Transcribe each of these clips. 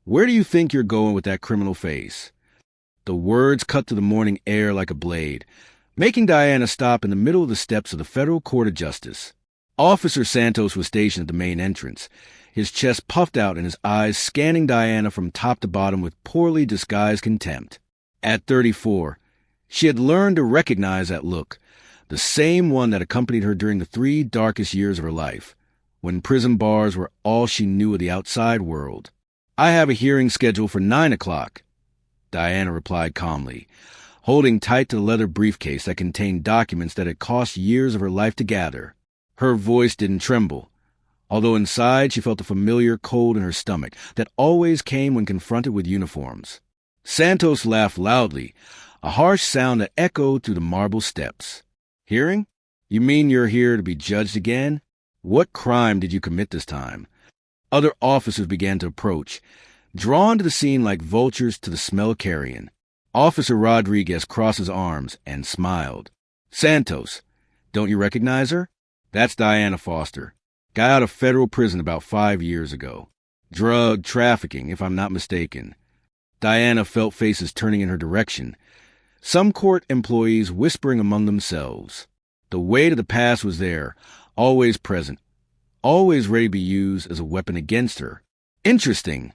Where do you think you're going with that criminal face?" The words cut to the morning air like a blade, making Diana stop in the middle of the steps of the Federal Court of Justice. Officer Santos was stationed at the main entrance, his chest puffed out and his eyes scanning Diana from top to bottom with poorly disguised contempt. At 34, she had learned to recognize that look, the same one that accompanied her during the 3 darkest years of her life, when prison bars were all she knew of the outside world. "I have a hearing scheduled for 9 o'clock, Diana replied calmly, holding tight to the leather briefcase that contained documents that had cost years of her life to gather. Her voice didn't tremble, although inside she felt the familiar cold in her stomach that always came when confronted with uniforms. Santos laughed loudly, a harsh sound that echoed through the marble steps. "Hearing? You mean you're here to be judged again? What crime did you commit this time?" Other officers began to approach, drawn to the scene like vultures to the smell of carrion. Officer Rodriguez crossed his arms and smiled. "Santos, don't you recognize her? That's Diana Foster. Got out of federal prison about 5 years ago. Drug trafficking, if I'm not mistaken." Diana felt faces turning in her direction, some court employees whispering among themselves. The weight of the past was there, always present, always ready to be used as a weapon against her. "Interesting,"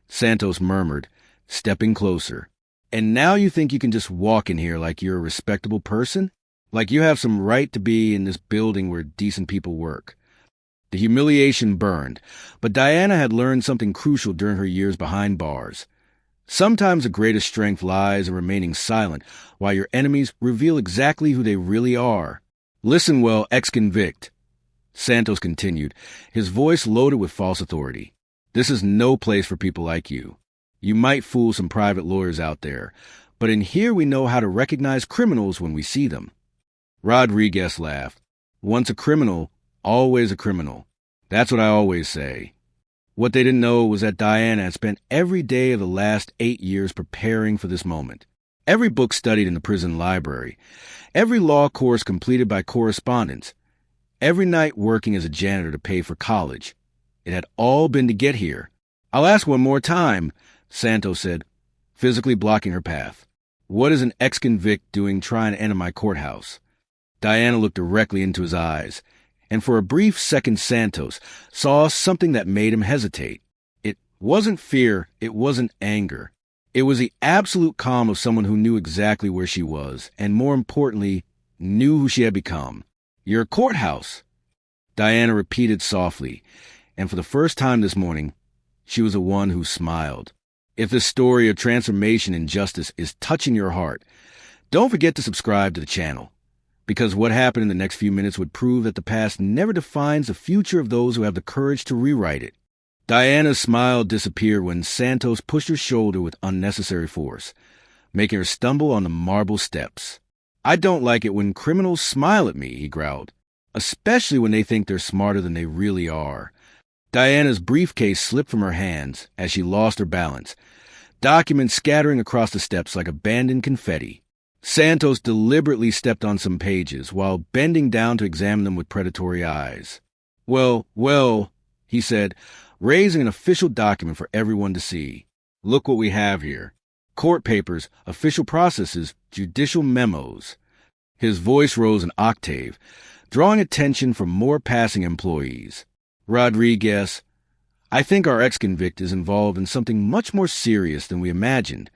Santos murmured, stepping closer. "And now you think you can just walk in here like you're a respectable person? Like you have some right to be in this building where decent people work?" The humiliation burned, but Diana had learned something crucial during her years behind bars. Sometimes the greatest strength lies in remaining silent while your enemies reveal exactly who they really are. "Listen well, ex-convict," Santos continued, his voice loaded with false authority. "This is no place for people like you. You might fool some private lawyers out there, but in here we know how to recognize criminals when we see them." Rodriguez laughed. "Once a criminal, always a criminal. That's what I always say." What they didn't know was that Diana had spent every day of the last 8 years preparing for this moment. Every book studied in the prison library, every law course completed by correspondence, every night working as a janitor to pay for college. It had all been to get here. "I'll ask one more time," Santos said, physically blocking her path. "What is an ex-convict doing trying to enter my courthouse?" Diana looked directly into his eyes, and for a brief second Santos saw something that made him hesitate. It wasn't fear, it wasn't anger. It was the absolute calm of someone who knew exactly where she was, and more importantly, knew who she had become. "Your courthouse," Diana repeated softly, and for the first time this morning, she was the one who smiled. If this story of transformation and justice is touching your heart, don't forget to subscribe to the channel, because what happened in the next few minutes would prove that the past never defines the future of those who have the courage to rewrite it. Diana's smile disappeared when Santos pushed her shoulder with unnecessary force, making her stumble on the marble steps. "I don't like it when criminals smile at me," he growled, "especially when they think they're smarter than they really are." Diana's briefcase slipped from her hands as she lost her balance, documents scattering across the steps like abandoned confetti. Santos deliberately stepped on some pages while bending down to examine them with predatory eyes. Well, he said, raising an official document for everyone to see. "Look what we have here. Court papers, official processes, judicial memos." His voice rose an octave, drawing attention from more passing employees. "Rodriguez, I think our ex-convict is involved in something much more serious than we imagined."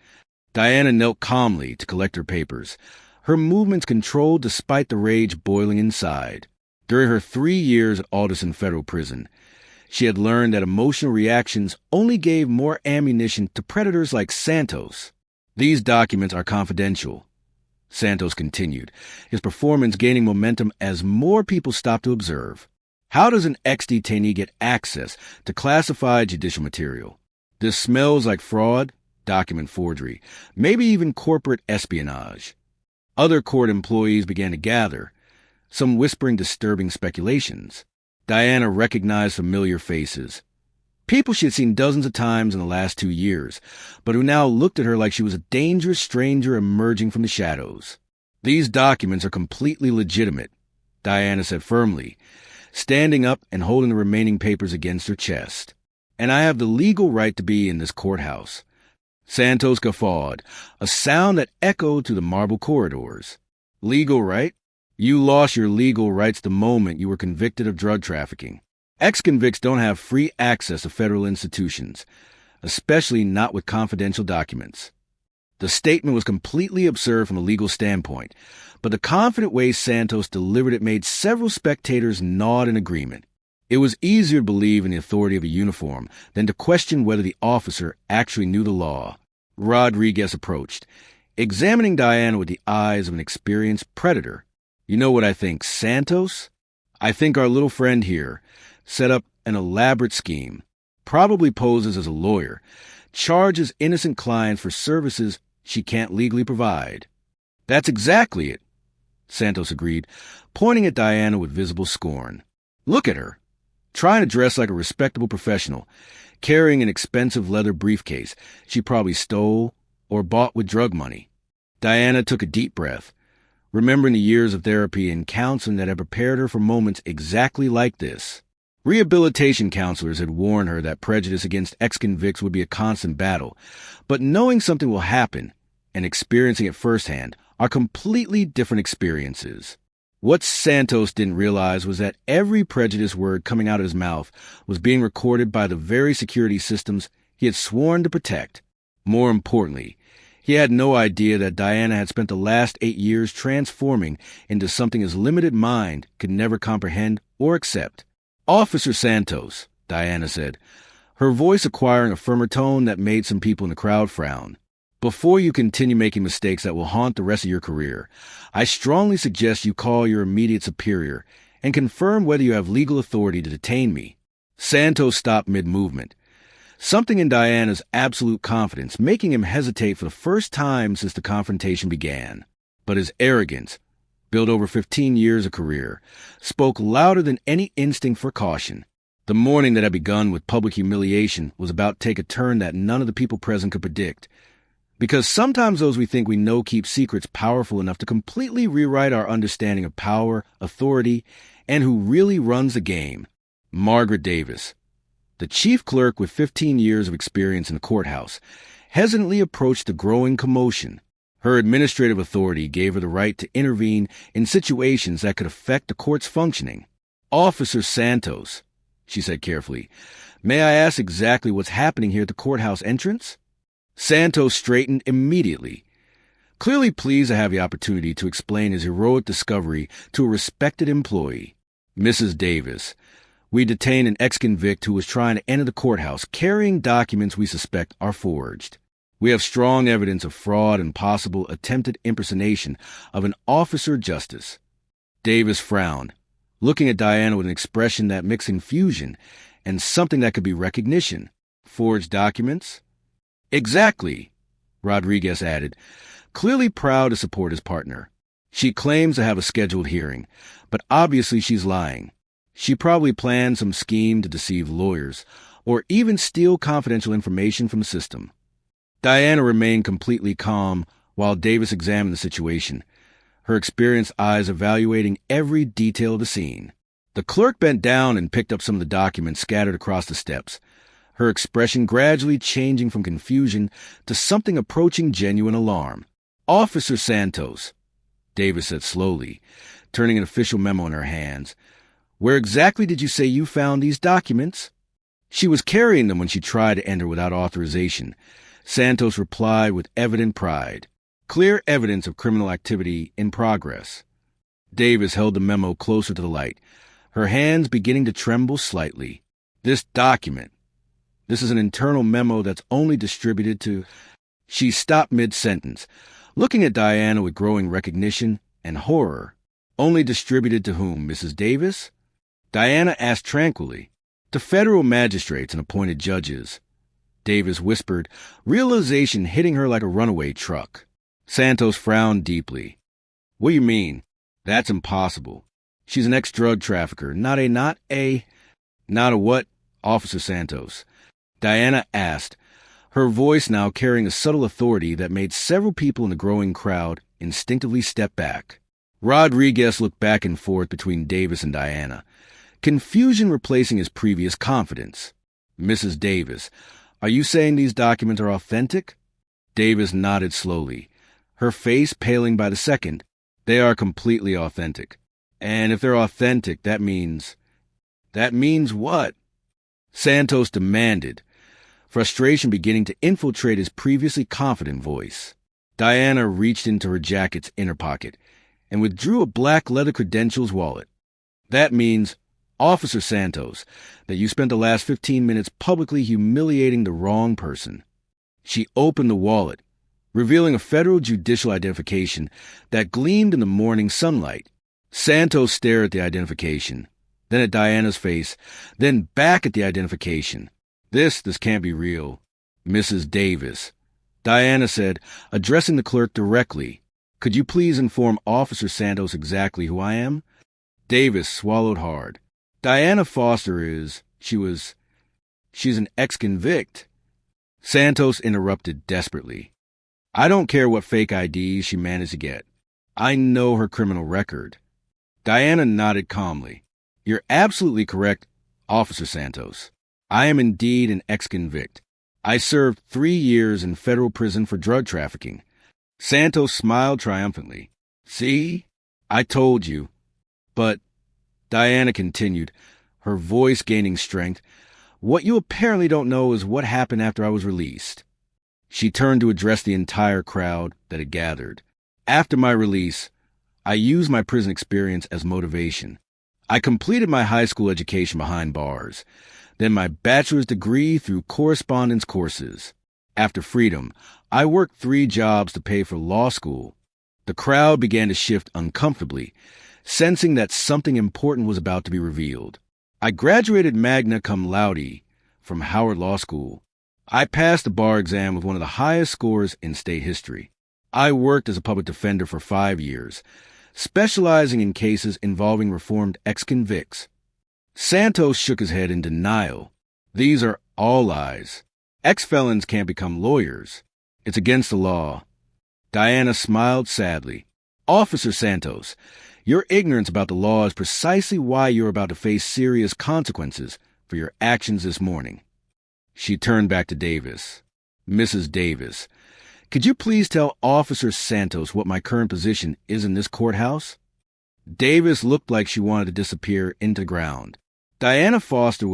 Diana knelt calmly to collect her papers, her movements controlled despite the rage boiling inside. During her 3 years at Alderson Federal Prison, she had learned that emotional reactions only gave more ammunition to predators like Santos. "These documents are confidential," Santos continued, his performance gaining momentum as more people stopped to observe. "How does an ex-detainee get access to classified judicial material? This smells like fraud, document forgery, maybe even corporate espionage." Other court employees began to gather, some whispering disturbing speculations. Diana recognized familiar faces. People she had seen dozens of times in the last 2 years, but who now looked at her like she was a dangerous stranger emerging from the shadows. "These documents are completely legitimate," Diana said firmly, standing up and holding the remaining papers against her chest. and I have the legal right to be in this courthouse. Santos guffawed, a sound that echoed through the marble corridors. Legal right? You lost your legal rights the moment you were convicted of drug trafficking. Ex-convicts don't have free access to federal institutions, especially not with confidential documents. The statement was completely absurd from a legal standpoint, but the confident way Santos delivered it made several spectators nod in agreement. It was easier to believe in the authority of a uniform than to question whether the officer actually knew the law. Rodriguez approached, examining Diana with the eyes of an experienced predator. You know what I think, Santos? I think our little friend here set up an elaborate scheme, probably poses as a lawyer, charges innocent clients for services she can't legally provide. That's exactly it, Santos agreed, pointing at Diana with visible scorn. Look at her, trying to dress like a respectable professional, carrying an expensive leather briefcase she probably stole or bought with drug money. Diana took a deep breath, remembering the years of therapy and counseling that had prepared her for moments exactly like this. Rehabilitation counselors had warned her that prejudice against ex-convicts would be a constant battle, but knowing something will happen and experiencing it firsthand are completely different experiences. What Santos didn't realize was that every prejudice word coming out of his mouth was being recorded by the very security systems he had sworn to protect. More importantly, he had no idea that Diana had spent the last 8 years transforming into something his limited mind could never comprehend or accept. Officer Santos, Diana said, her voice acquiring a firmer tone that made some people in the crowd frown. Before you continue making mistakes that will haunt the rest of your career, I strongly suggest you call your immediate superior and confirm whether you have legal authority to detain me. Santos stopped mid-movement, something in Diana's absolute confidence making him hesitate for the first time since the confrontation began. But his arrogance, built over 15 years of career, spoke louder than any instinct for caution. The morning that had begun with public humiliation was about to take a turn that none of the people present could predict. Because sometimes those we think we know keep secrets powerful enough to completely rewrite our understanding of power, authority, and who really runs the game. Margaret Davis, the chief clerk with 15 years of experience in the courthouse, hesitantly approached the growing commotion. Her administrative authority gave her the right to intervene in situations that could affect the court's functioning. Officer Santos, she said carefully, may I ask exactly what's happening here at the courthouse entrance? Santos straightened immediately, clearly pleased to have the opportunity to explain his heroic discovery to a respected employee. Mrs. Davis, we detained an ex-convict who was trying to enter the courthouse carrying documents we suspect are forged. We have strong evidence of fraud and possible attempted impersonation of an officer justice. Davis frowned, looking at Diana with an expression that mixed confusion and something that could be recognition. Forged documents? Exactly, Rodriguez added, clearly proud to support his partner. She claims to have a scheduled hearing, but obviously she's lying. She probably planned some scheme to deceive lawyers, or even steal confidential information from the system. Diana remained completely calm while Davis examined the situation, her experienced eyes evaluating every detail of the scene. The clerk bent down and picked up some of the documents scattered across the steps, her expression gradually changing from confusion to something approaching genuine alarm. Officer Santos, Davis said slowly, turning an official memo in her hands. Where exactly did you say you found these documents? She was carrying them when she tried to enter without authorization, Santos replied with evident pride. Clear evidence of criminal activity in progress. Davis held the memo closer to the light, her hands beginning to tremble slightly. This document. This is an internal memo that's only distributed to... She stopped mid-sentence, looking at Diana with growing recognition and horror. Only distributed to whom, Mrs. Davis? Diana asked tranquilly. To federal magistrates and appointed judges. Davis whispered, realization hitting her like a runaway truck. Santos frowned deeply. What do you mean? That's impossible. She's an ex-drug trafficker, not a what, Officer Santos? Diana asked, her voice now carrying a subtle authority that made several people in the growing crowd instinctively step back. Rodriguez looked back and forth between Davis and Diana, confusion replacing his previous confidence. Mrs. Davis, are you saying these documents are authentic? Davis nodded slowly, her face paling by the second. They are completely authentic. And if they're authentic, that means what? Santos demanded, frustration beginning to infiltrate his previously confident voice. Diana reached into her jacket's inner pocket and withdrew a black leather credentials wallet. That means, Officer Santos, that you spent the last 15 minutes publicly humiliating the wrong person. She opened the wallet, revealing a federal judicial identification that gleamed in the morning sunlight. Santos stared at the identification, then at Diana's face, then back at the identification. This can't be real. Mrs. Davis, Diana said, addressing the clerk directly. Could you please inform Officer Santos exactly who I am? Davis swallowed hard. Diana Foster she's an ex-convict. Santos interrupted desperately. I don't care what fake IDs she managed to get. I know her criminal record. Diana nodded calmly. You're absolutely correct, Officer Santos. I am indeed an ex-convict. I served 3 years in federal prison for drug trafficking. Santos smiled triumphantly. See? I told you. But, Diana continued, her voice gaining strength, what you apparently don't know is what happened after I was released. She turned to address the entire crowd that had gathered. After my release, I used my prison experience as motivation. I completed my high school education behind bars, then my bachelor's degree through correspondence courses. After freedom, I worked 3 jobs to pay for law school. The crowd began to shift uncomfortably, sensing that something important was about to be revealed. I graduated magna cum laude from Howard Law School. I passed the bar exam with one of the highest scores in state history. I worked as a public defender for 5 years, specializing in cases involving reformed ex-convicts. Santos shook his head in denial. These are all lies. Ex-felons can't become lawyers. It's against the law. Diana smiled sadly. Officer Santos, your ignorance about the law is precisely why you're about to face serious consequences for your actions this morning. She turned back to Davis. Mrs. Davis, could you please tell Officer Santos what my current position is in this courthouse? Davis looked like she wanted to disappear into the ground. Diana Foster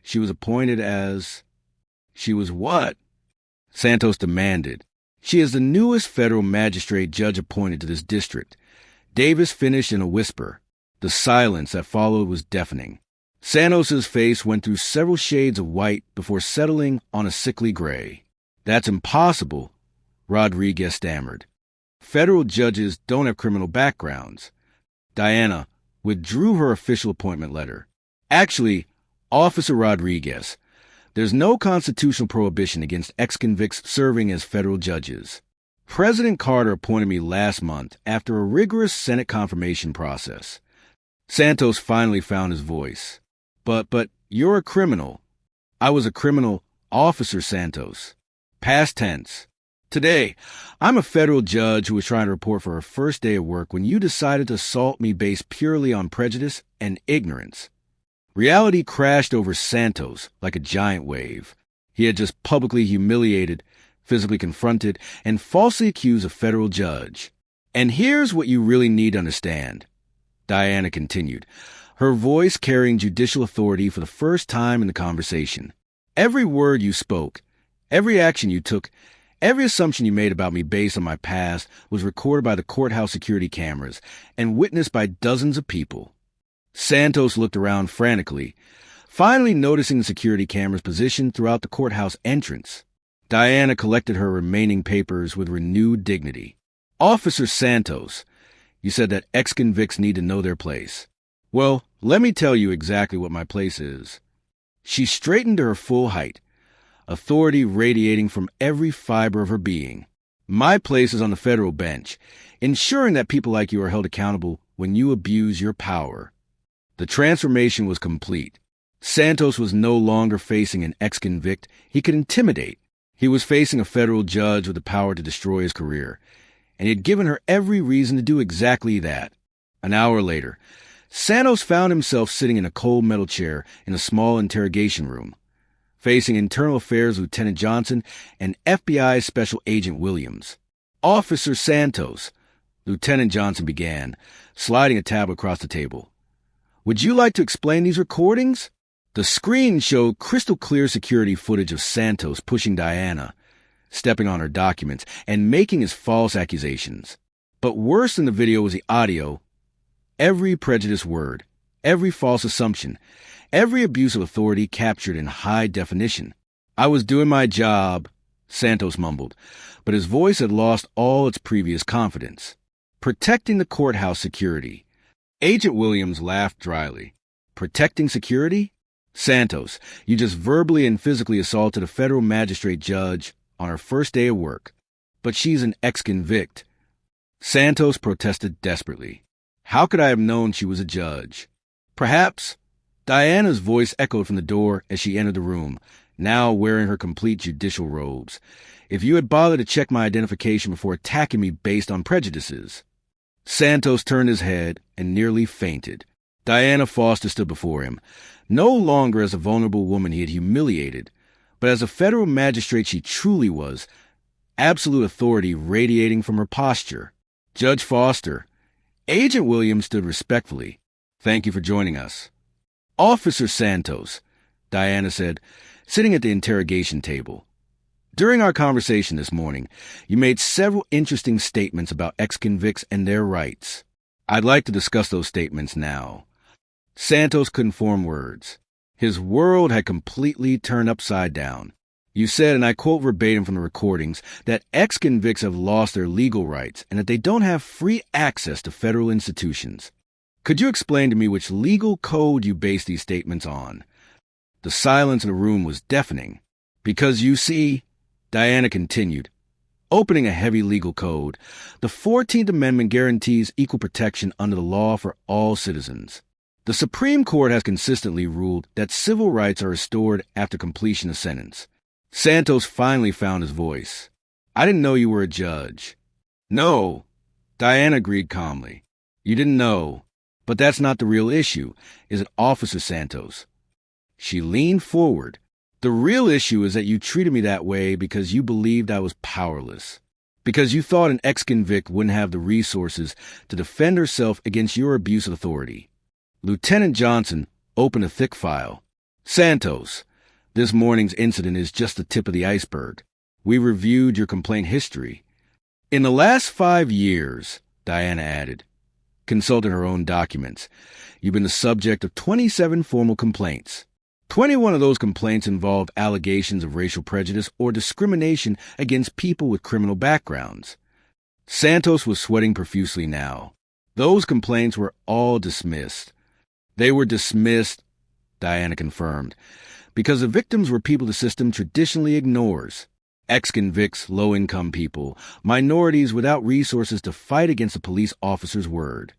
she was appointed as... She was what? Santos demanded. She is the newest federal magistrate judge appointed to this district. Davis finished in a whisper. The silence that followed was deafening. Santos's face went through several shades of white before settling on a sickly gray. That's impossible, Rodriguez stammered. Federal judges don't have criminal backgrounds. Diana withdrew her official appointment letter. Actually, Officer Rodriguez, there's no constitutional prohibition against ex-convicts serving as federal judges. President Carter appointed me last month after a rigorous Senate confirmation process. Santos finally found his voice. But you're a criminal. I was a criminal, Officer Santos. Past tense. Today, I'm a federal judge who was trying to report for her first day of work when you decided to assault me based purely on prejudice and ignorance. Reality crashed over Santos like a giant wave. He had just publicly humiliated, physically confronted, and falsely accused a federal judge. And here's what you really need to understand, Diana continued, her voice carrying judicial authority for the first time in the conversation. Every word you spoke, every action you took, every assumption you made about me based on my past was recorded by the courthouse security cameras and witnessed by dozens of people. Santos looked around frantically, finally noticing the security cameras positioned throughout the courthouse entrance. Diana collected her remaining papers with renewed dignity. Officer Santos, you said that ex-convicts need to know their place. Well, let me tell you exactly what my place is. She straightened to her full height, authority radiating from every fiber of her being. My place is on the federal bench, ensuring that people like you are held accountable when you abuse your power. The transformation was complete. Santos was no longer facing an ex-convict he could intimidate. He was facing a federal judge with the power to destroy his career, and he had given her every reason to do exactly that. An hour later, Santos found himself sitting in a cold metal chair in a small interrogation room. facing Internal Affairs Lieutenant Johnson and FBI Special Agent Williams. Officer Santos, Lieutenant Johnson began, sliding a tab across the table. Would you like to explain these recordings? The screen showed crystal clear security footage of Santos pushing Diana, stepping on her documents, and making his false accusations. But worse than the video was the audio. Every prejudice word, every false assumption, every abuse of authority captured in high definition. I was doing my job, Santos mumbled, but his voice had lost all its previous confidence. Protecting the courthouse security. Agent Williams laughed dryly. Protecting security? Santos, you just verbally and physically assaulted a federal magistrate judge on her first day of work. But she's an ex-convict. Santos protested desperately. How could I have known she was a judge? Perhaps. Diana's voice echoed from the door as she entered the room, now wearing her complete judicial robes. If you had bothered to check my identification before attacking me based on prejudices. Santos turned his head and nearly fainted. Diana Foster stood before him, no longer as a vulnerable woman he had humiliated, but as a federal magistrate she truly was, absolute authority radiating from her posture. Judge Foster. Agent Williams stood respectfully. Thank you for joining us. Officer Santos, Diana said, sitting at the interrogation table. During our conversation this morning, you made several interesting statements about ex-convicts and their rights. I'd like to discuss those statements now. Santos couldn't form words. His world had completely turned upside down. You said, and I quote verbatim from the recordings, that ex-convicts have lost their legal rights and that they don't have free access to federal institutions. Could you explain to me which legal code you base these statements on? The silence in the room was deafening. Because you see, Diana continued, opening a heavy legal code, the 14th Amendment guarantees equal protection under the law for all citizens. The Supreme Court has consistently ruled that civil rights are restored after completion of sentence. Santos finally found his voice. I didn't know you were a judge. No, Diana agreed calmly. You didn't know, but that's not the real issue, is it, Officer Santos? She leaned forward. The real issue is that you treated me that way because you believed I was powerless. Because you thought an ex-convict wouldn't have the resources to defend herself against your abuse of authority. Lieutenant Johnson opened a thick file. Santos, this morning's incident is just the tip of the iceberg. We reviewed your complaint history. In the last 5 years, Diana added, consulting her own documents, you've been the subject of 27 formal complaints. 21 of those complaints involved allegations of racial prejudice or discrimination against people with criminal backgrounds. Santos was sweating profusely now. Those complaints were all dismissed. They were dismissed, Diana confirmed, because the victims were people the system traditionally ignores. Ex-convicts, low-income people, minorities without resources to fight against a police officer's word.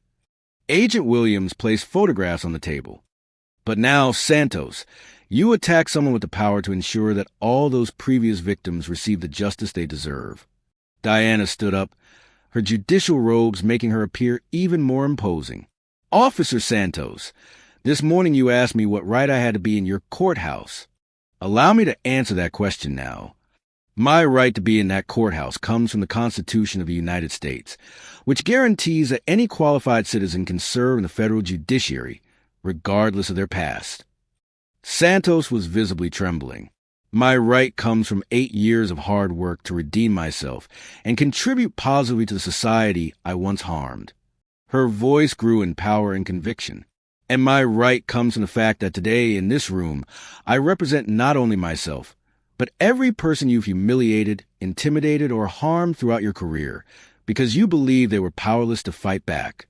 Agent Williams placed photographs on the table. But now, Santos, you attack someone with the power to ensure that all those previous victims receive the justice they deserve. Diana stood up, her judicial robes making her appear even more imposing. Officer Santos, this morning you asked me what right I had to be in your courthouse. Allow me to answer that question now. My right to be in that courthouse comes from the Constitution of the United States, which guarantees that any qualified citizen can serve in the federal judiciary, regardless of their past. Santos was visibly trembling. My right comes from 8 years of hard work to redeem myself and contribute positively to the society I once harmed. Her voice grew in power and conviction. And my right comes from the fact that today, in this room, I represent not only myself, but every person you've humiliated, intimidated, or harmed throughout your career, because you believe they were powerless to fight back.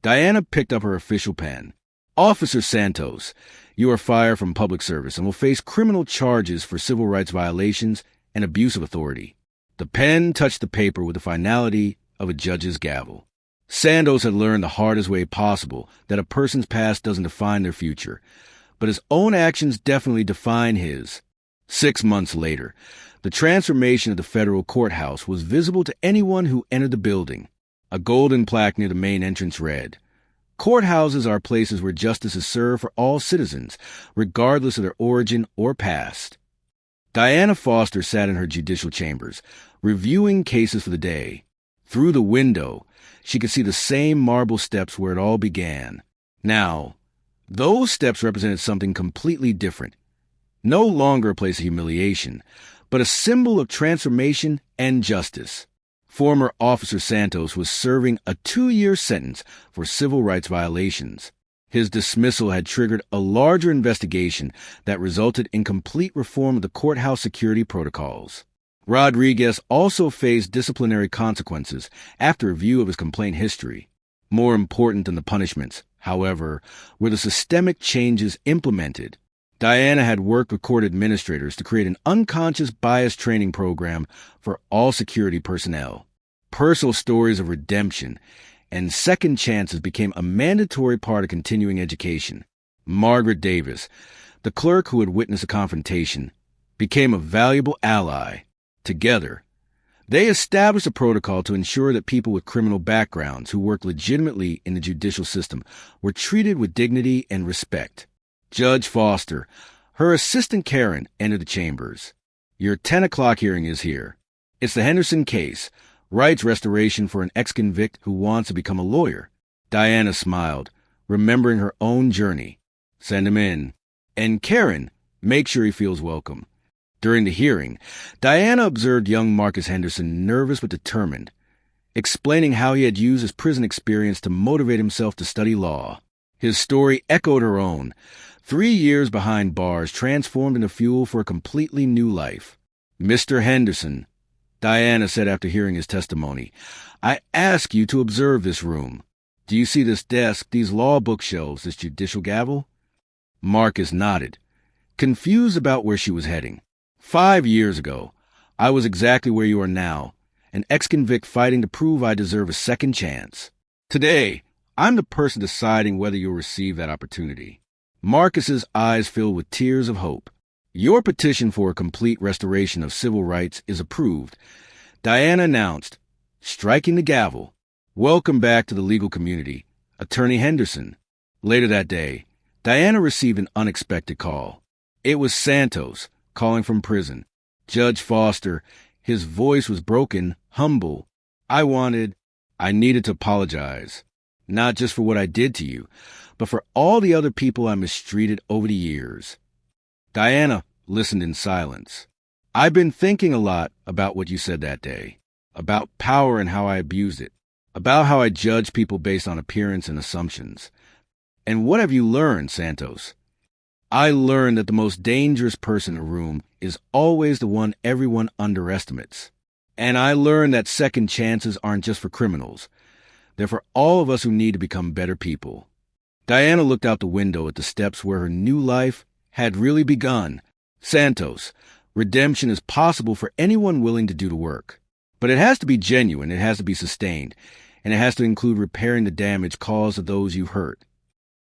Diana picked up her official pen. Officer Santos, you are fired from public service and will face criminal charges for civil rights violations and abuse of authority. The pen touched the paper with the finality of a judge's gavel. Santos had learned the hardest way possible that a person's past doesn't define their future, but his own actions definitely define his. 6 months later, the transformation of the federal courthouse was visible to anyone who entered the building. A golden plaque near the main entrance read, "Courthouses are places where justice is served for all citizens, regardless of their origin or past." Diana Foster sat in her judicial chambers, reviewing cases for the day. Through the window, she could see the same marble steps where it all began. Now, those steps represented something completely different. No longer a place of humiliation, but a symbol of transformation and justice. Former Officer Santos was serving a 2-year sentence for civil rights violations. His dismissal had triggered a larger investigation that resulted in complete reform of the courthouse security protocols. Rodriguez also faced disciplinary consequences after review of his complaint history. More important than the punishments, however, were the systemic changes implemented. Diana had worked with court administrators to create an unconscious bias training program for all security personnel. Personal stories of redemption and second chances became a mandatory part of continuing education. Margaret Davis, the clerk who had witnessed a confrontation, became a valuable ally. Together, they established a protocol to ensure that people with criminal backgrounds who worked legitimately in the judicial system were treated with dignity and respect. Judge Foster, her assistant Karen, entered the chambers. Your 10 o'clock hearing is here. It's the Henderson case, rights restoration for an ex-convict who wants to become a lawyer. Diana smiled, remembering her own journey. Send him in. And Karen, make sure he feels welcome. During the hearing, Diana observed young Marcus Henderson nervous but determined, explaining how he had used his prison experience to motivate himself to study law. His story echoed her own. 3 years behind bars transformed into fuel for a completely new life. Mr. Henderson, Diana said after hearing his testimony, I ask you to observe this room. Do you see this desk, these law bookshelves, this judicial gavel? Marcus nodded, confused about where she was heading. 5 years ago, I was exactly where you are now, an ex-convict fighting to prove I deserve a second chance. Today, I'm the person deciding whether you'll receive that opportunity. Marcus's eyes filled with tears of hope. Your petition for a complete restoration of civil rights is approved. Diana announced, striking the gavel, welcome back to the legal community, Attorney Henderson. Later that day, Diana received an unexpected call. It was Santos, calling from prison. Judge Foster, his voice was broken, humble. I needed to apologize, not just for what I did to you, but for all the other people I mistreated over the years. Diana listened in silence. I've been thinking a lot about what you said that day, about power and how I abused it, about how I judged people based on appearance and assumptions. And what have you learned, Santos? I learned that the most dangerous person in a room is always the one everyone underestimates. And I learned that second chances aren't just for criminals. They're for all of us who need to become better people. Diana looked out the window at the steps where her new life had really begun. Santos, redemption is possible for anyone willing to do the work. But it has to be genuine, it has to be sustained, and it has to include repairing the damage caused to those you've hurt.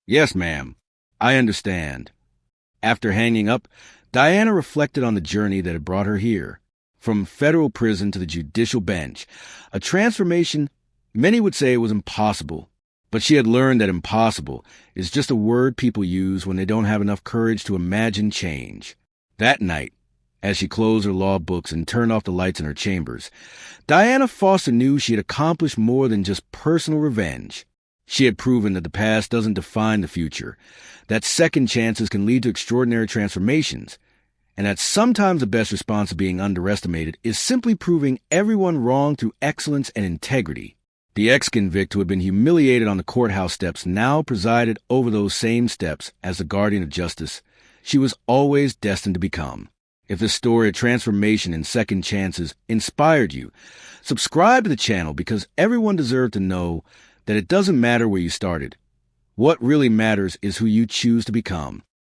Yes, ma'am, I understand. After hanging up, Diana reflected on the journey that had brought her here. From federal prison to the judicial bench, a transformation many would say was impossible. But she had learned that impossible is just a word people use when they don't have enough courage to imagine change. That night, as she closed her law books and turned off the lights in her chambers, Diana Foster knew she had accomplished more than just personal revenge. She had proven that the past doesn't define the future, that second chances can lead to extraordinary transformations, and that sometimes the best response to being underestimated is simply proving everyone wrong through excellence and integrity. The ex-convict who had been humiliated on the courthouse steps now presided over those same steps as the guardian of justice she was always destined to become. If this story of transformation and second chances inspired you, subscribe to the channel because everyone deserves to know that it doesn't matter where you started. What really matters is who you choose to become.